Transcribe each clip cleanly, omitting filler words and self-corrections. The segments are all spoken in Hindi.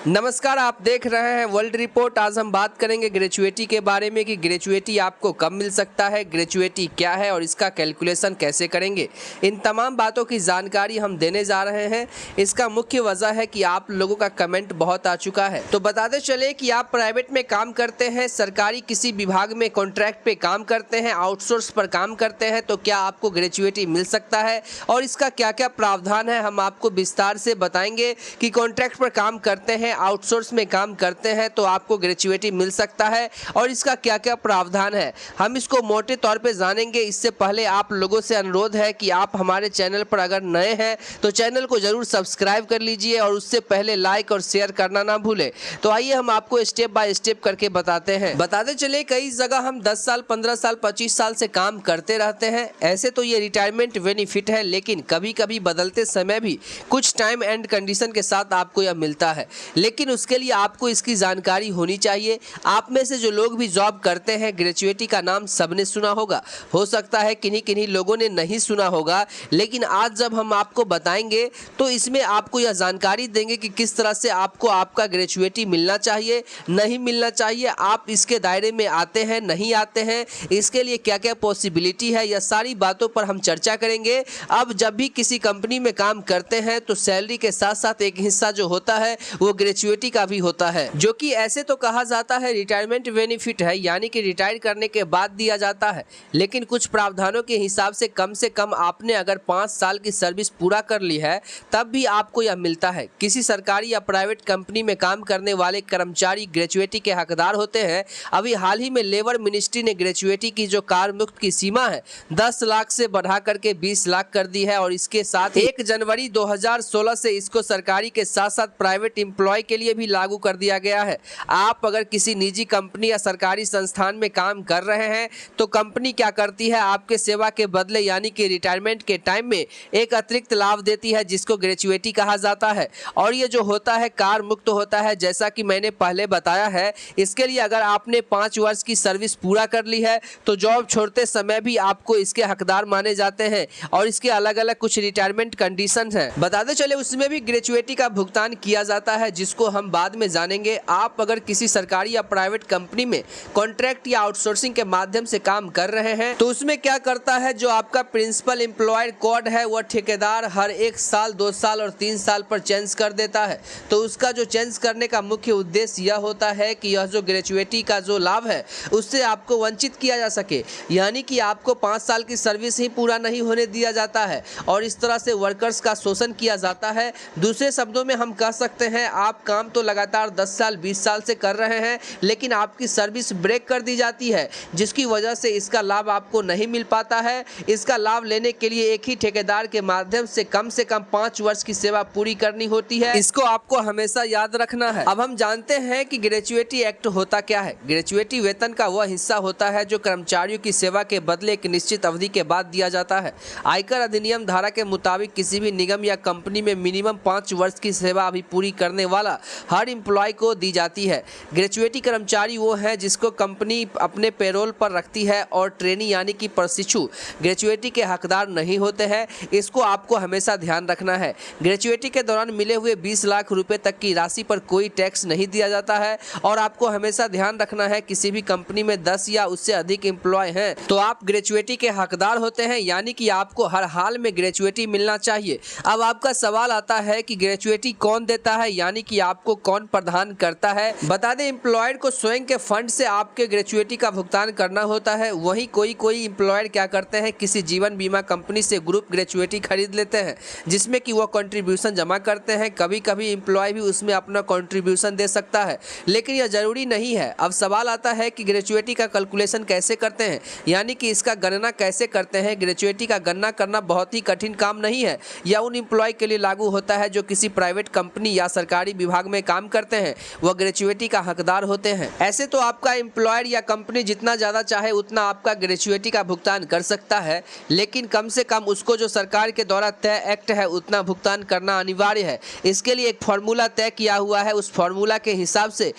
नमस्कार, आप देख रहे हैं वर्ल्ड रिपोर्ट। आज हम बात करेंगे ग्रेजुएटी के बारे में कि ग्रेजुएटी आपको कब मिल सकता है, ग्रेजुएटी क्या है और इसका कैलकुलेशन कैसे करेंगे। इन तमाम बातों की जानकारी हम देने जा रहे हैं। इसका मुख्य वजह है कि आप लोगों का कमेंट बहुत आ चुका है। तो बताते चले कि आप प्राइवेट में काम करते हैं, सरकारी किसी विभाग में कॉन्ट्रैक्ट पे काम करते हैं, आउटसोर्स पर काम करते हैं, तो क्या आपको ग्रेजुएटी मिल सकता है और इसका क्या क्या प्रावधान है हम आपको विस्तार से बताएंगे। कि कॉन्ट्रैक्ट पर काम करते हैं, आउटसोर्स में काम करते हैं तो आपको ग्रेजुएटी मिल सकता है और इसका क्या क्या प्रावधान है, हम इसको मोटे तौर पे जानेंगे। इससे पहले आप लोगों से अनुरोध है कि आप हमारे चैनल पर अगर नए हैं तो चैनल को जरूर सब्सक्राइब कर लीजिए और उससे पहले लाइक और शेयर करना ना भूलें। तो आइए हम आपको स्टेप बाय स्टेप करके बताते हैं। बताते चले कई जगह हम 10 साल, 15 साल, 25 साल से काम करते रहते हैं। ऐसे तो ये रिटायरमेंट बेनिफिट है, लेकिन कभी कभी बदलते समय भी कुछ टाइम एंड कंडीशन के साथ आपको यह मिलता है, लेकिन उसके लिए आपको इसकी जानकारी होनी चाहिए। आप में से जो लोग भी जॉब करते हैं, ग्रेजुएटी का नाम सबने सुना होगा, हो सकता है किन्हीं किन्हीं लोगों ने नहीं सुना होगा, लेकिन आज जब हम आपको बताएंगे तो इसमें आपको यह जानकारी देंगे कि किस तरह से आपको आपका ग्रेजुएटी मिलना चाहिए, नहीं मिलना चाहिए, आप इसके दायरे में आते हैं, नहीं आते हैं, इसके लिए क्या क्या पॉसिबिलिटी है, यह सारी बातों पर हम चर्चा करेंगे। अब जब भी किसी कंपनी में काम करते हैं तो सैलरी के साथ साथ एक हिस्सा जो होता है वो ग्रेजुएटी का भी होता है, जो कि ऐसे तो कहा जाता है रिटायरमेंट बेनिफिट है, यानी कि रिटायर करने के बाद दिया जाता है। लेकिन कुछ प्रावधानों के हिसाब से कम आपने अगर 5 साल की सर्विस पूरा कर ली है तब भी आपको यह मिलता है। किसी सरकारी या प्राइवेट कंपनी में काम करने वाले कर्मचारी ग्रेजुएटी के हकदार होते हैं। अभी हाल ही में लेबर मिनिस्ट्री ने ग्रेजुएटी की जो कार मुक्त की सीमा है 10 लाख से बढ़ा करके 20 लाख कर दी है और इसके साथ 1 जनवरी 2016 से इसको सरकारी के साथ साथ प्राइवेट एम्प्लॉय के लिए भी लागू कर दिया गया है। आप अगर किसी निजी कंपनी या सरकारी संस्थान में काम कर रहे हैं तो कंपनी क्या करती है, आपके सेवा के बदले यानी कि रिटायरमेंट के टाइम में एक अतिरिक्त लाभ देती है जिसको ग्रेजुएटी कहा जाता है। और ये जो होता है कार मुक्त होता है, जैसा कि मैंने पहले बताया है। इसके लिए अगर आपने 5 वर्ष की सर्विस पूरा कर ली है तो जॉब छोड़ते समय भी आपको इसके हकदार माने जाते हैं और इसके अलग अलग कुछ रिटायरमेंट कंडीशन हैं। बताते चले उसमें भी ग्रेजुएटी का भुगतान किया जाता है, जिसको हम बाद में जानेंगे। आप अगर किसी सरकारी या प्राइवेट कंपनी में कॉन्ट्रैक्ट या आउटसोर्सिंग के माध्यम से काम कर रहे हैं तो उसमें क्या करता है, जो आपका प्रिंसिपल एम्प्लॉयर कोड है वह ठेकेदार हर 1 साल, 2 साल और 3 साल पर चेंज कर देता है। तो उसका जो चेंज करने का मुख्य उद्देश्य यह होता है कि यह जो ग्रेजुएटी का जो लाभ है उससे आपको वंचित किया जा सके, यानी कि आपको 5 साल की सर्विस ही पूरा नहीं होने दिया जाता है और इस तरह से वर्कर्स का शोषण किया जाता है। दूसरे शब्दों में हम कह सकते हैं आप काम तो लगातार 10 साल 20 साल से कर रहे हैं, लेकिन आपकी सर्विस ब्रेक कर दी जाती है, जिसकी वजह से इसका लाभ आपको नहीं मिल पाता है। इसका लाभ लेने के लिए एक ही ठेकेदार के माध्यम से कम 5 वर्ष की सेवा पूरी करनी होती है। इसको आपको हमेशा याद रखना है। अब हम जानते हैं कि ग्रेजुएटी एक्ट होता क्या है। ग्रेजुएटी वेतन का वह हिस्सा होता है जो कर्मचारियों की सेवा के बदले एक निश्चित अवधि के बाद दिया जाता है। आयकर अधिनियम धारा के मुताबिक किसी भी निगम या कंपनी में मिनिमम 5 वर्ष की सेवा अभी पूरी करने वाला हर एम्प्लॉय को दी जाती है। ग्रेजुएटी कर्मचारी वो है जिसको कंपनी अपने पेरोल पर रखती है और ट्रेनी यानी कि प्रशिक्षु ग्रेजुएटी के हकदार नहीं होते हैं। इसको आपको हमेशा ध्यान रखना है। ग्रेजुएटी के दौरान मिले हुए 20 लाख रुपए तक की राशि पर कोई टैक्स नहीं दिया जाता है और आपको हमेशा ध्यान रखना है किसी भी कंपनी में 10 या उससे अधिक एम्प्लॉय हैं तो आप ग्रेजुएटी के हकदार होते हैं, यानी कि आपको हर हाल में ग्रेजुएटी मिलना चाहिए। अब आपका सवाल आता है कि ग्रेजुएटी कौन देता है, यानी कि आपको कौन प्रदान करता है। बता दें एम्प्लॉयर को स्वयं के फंड से आपके ग्रेजुएटी का भुगतान करना होता है। वहीं कोई एम्प्लॉयर क्या करते हैं, किसी जीवन बीमा कंपनी से ग्रुप ग्रेजुएटी खरीद लेते हैं जिसमें कि वो कंट्रीब्यूशन जमा करते हैं। कभी कभी एम्प्लॉय भी उसमें अपना कंट्रीब्यूशन दे सकता है, लेकिन यह जरूरी नहीं है। अब सवाल आता है कि ग्रेजुएटी का कैलकुलेशन कैसे करते हैं, यानी कि इसका गणना कैसे करते हैं। ग्रेजुएटी का गणना करना बहुत ही कठिन काम नहीं है। यह उन एम्प्लॉय के लिए लागू होता है जो किसी प्राइवेट कंपनी या सरकारी विभाग में काम करते हैं, वह ग्रेजुएटी का हकदार होते हैं। ऐसे तो आपका एम्प्लॉयर या कंपनी जितना ज़्यादा चाहे उतना आपका ग्रेजुएटी का भुगतान कर सकता है, लेकिन कम से कम उसको जो सरकार के द्वारा तय एक्ट है उतना भुगतान करना अनिवार्य है। इसके लिए एक फार्मूला तय किया हुआ है, उस फार्मूला के हिसाब से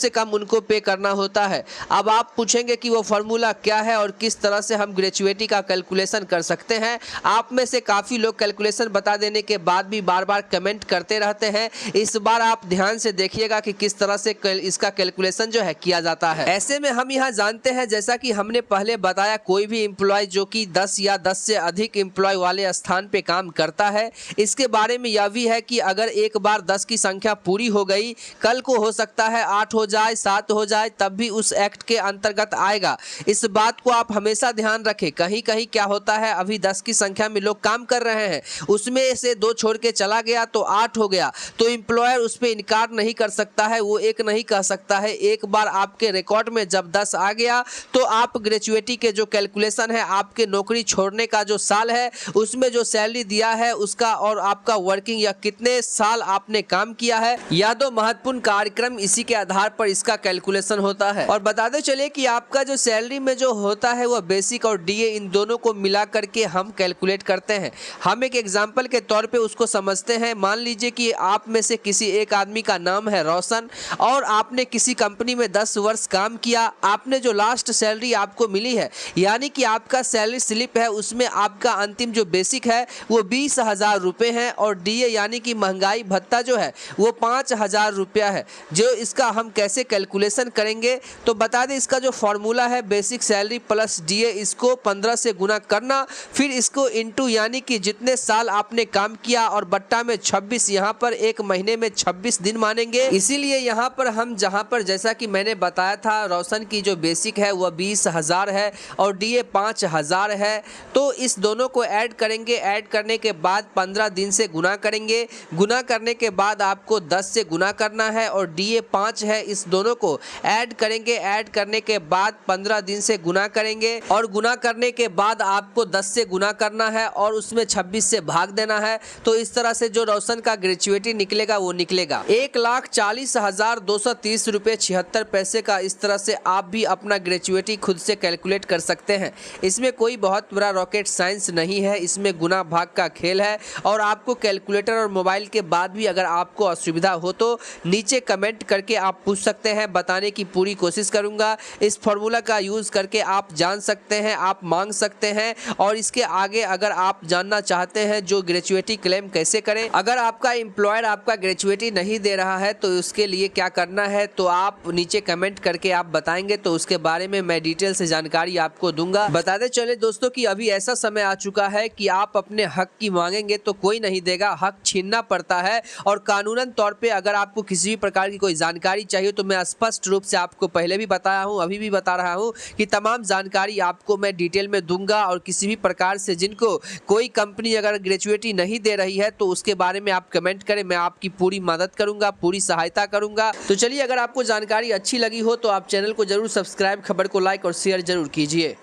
कम उनको पे करना होता है। अब आप पूछेंगे कि वो फार्मूला क्या है और किस तरह से हम ग्रेजुएटी का कैलकुलेशन कर सकते हैं। आप में से काफ़ी लोग कैलकुलेशन बता देने के बाद भी बार बार कमेंट करते रहते हैं। इस बार आप ध्यान से देखिएगा कि किस तरह से इसका कैलकुलेशन जो है किया जाता है। ऐसे में हम यहाँ जानते हैं, जैसा कि हमने पहले बताया, कोई भी एम्प्लॉय जो कि 10 या 10 से अधिक एम्प्लॉय वाले स्थान पे काम करता है, इसके बारे में यह भी है कि अगर एक बार 10 की संख्या पूरी हो गई, कल को हो सकता है 8 हो जाए, 7 हो जाए, तब भी उस एक्ट के अंतर्गत आएगा। इस बात को आप हमेशा ध्यान रखें। कहीं कहीं क्या होता है, अभी 10 की संख्या में लोग काम कर रहे हैं, उसमें से 2 छोड़ के चला गया तो 8 हो गया, तो एम्प्लॉयर उस पर इनकार नहीं कर सकता है, वो एक नहीं कह सकता है। एक बार आपके रिकॉर्ड में जब 10 आ गया तो आप ग्रेचुएटी के जो कैलकुलेशन है, आपके नौकरी छोड़ने का जो साल है, उसमें जो सैलरी दिया है उसका, और आपका वर्किंग या कितने साल आपने काम किया है, यह दो महत्वपूर्ण कार्यक्रम, इसी के आधार पर इसका कैलकुलेशन होता है। और बताते चले कि आपका जो सैलरी में जो होता है वह बेसिक और डीए इन दोनों को मिला करके हम कैलकुलेट करते हैं। हम एक एग्जाम्पल के तौर पे उसको समझते हैं। मान लीजिए कि आप में से किसी एक आदमी का नाम है रोशन, और आपने किसी कंपनी में 10 वर्ष काम किया। आपने जो लास्ट सैलरी आपको मिली है, यानी कि आपका सैलरी स्लिप है, उसमें आपका अंतिम जो बेसिक है वो 20,000 रुपये है, और डीए यानी कि महंगाई भत्ता जो है वो 5,000 रुपया है। जो इसका हम कैसे कैलकुलेशन करेंगे, तो बता दें, इसका जो फॉर्मूला है, बेसिक सैलरी प्लस डीए, इसको 15 से गुना करना, फिर इसको इंटू यानी कि जितने साल आपने काम किया, और बट्टा में 26, यहाँ पर एक महीने में 26 दिन मानेंगे। इसीलिए यहाँ पर हम, जहाँ पर जैसा कि मैंने बताया था, रोशन की जो बेसिक है वह 20,000 है और डीए 5,000 है, तो इस दोनों को ऐड करेंगे। ऐड करने के बाद 15 दिन से गुना करेंगे। गुना करने के बाद आपको 10 से गुना करना है, और डीए 5 है, इस दोनों को ऐड करेंगे। ऐड करने के बाद 15 दिन से गुना करेंगे, और गुना करने के बाद आपको 10 से गुना करना है, और उसमें 26 से भाग देना है। तो इस तरह से जो रोशन का ग्रेचुएटी निकलेगा वो निकलेगा 1,40,230 रुपये 76 पैसे का। इस तरह से आप भी अपना ग्रेचुएटी खुद से कैलकुलेट कर सकते हैं। इसमें कोई बहुत बड़ा रॉकेट साइंस नहीं है, इसमें गुना भाग का खेल है। और आपको कैलकुलेटर और मोबाइल के बाद भी अगर आपको असुविधा हो तो नीचे कमेंट करके आप पूछ सकते हैं, बताने की पूरी कोशिश करूंगा। इस फॉर्मूला का यूज़ करके आप जान सकते हैं, आप मांग सकते हैं। और इसके आगे अगर आप जानना चाहते हैं जो ग्रेचुएटी क्लेम कैसे करें, अगर आपका एम्प्लॉयर आपका ग्रेचुएटी नहीं दे रहा है तो उसके लिए क्या करना है, तो आप नीचे कमेंट करके आप बताएंगे, तो उसके बारे में मैं डिटेल से जानकारी आपको दूंगा। बताते चले दोस्तों कि अभी ऐसा समय आ चुका है कि आप अपने हक की मांगेंगे तो कोई नहीं देगा, हक छीनना पड़ता है। और कानूनन तौर पे अगर आपको किसी भी प्रकार की कोई जानकारी चाहिए तो मैं स्पष्ट रूप से आपको पहले भी बताया हूँ, अभी भी बता रहा हूँ कि तमाम जानकारी आपको मैं डिटेल में दूंगा। और किसी भी प्रकार से जिनको कोई कंपनी अगर ग्रेचुएटी नहीं दे रही है तो उसके बारे में आप कमेंट करें, मैं आपकी पूरी मदद करूंगा, पूरी सहायता करूंगा। तो चलिए, अगर आपको जानकारी अच्छी लगी हो तो आप चैनल को जरूर सब्सक्राइब, खबर को लाइक और शेयर जरूर कीजिए।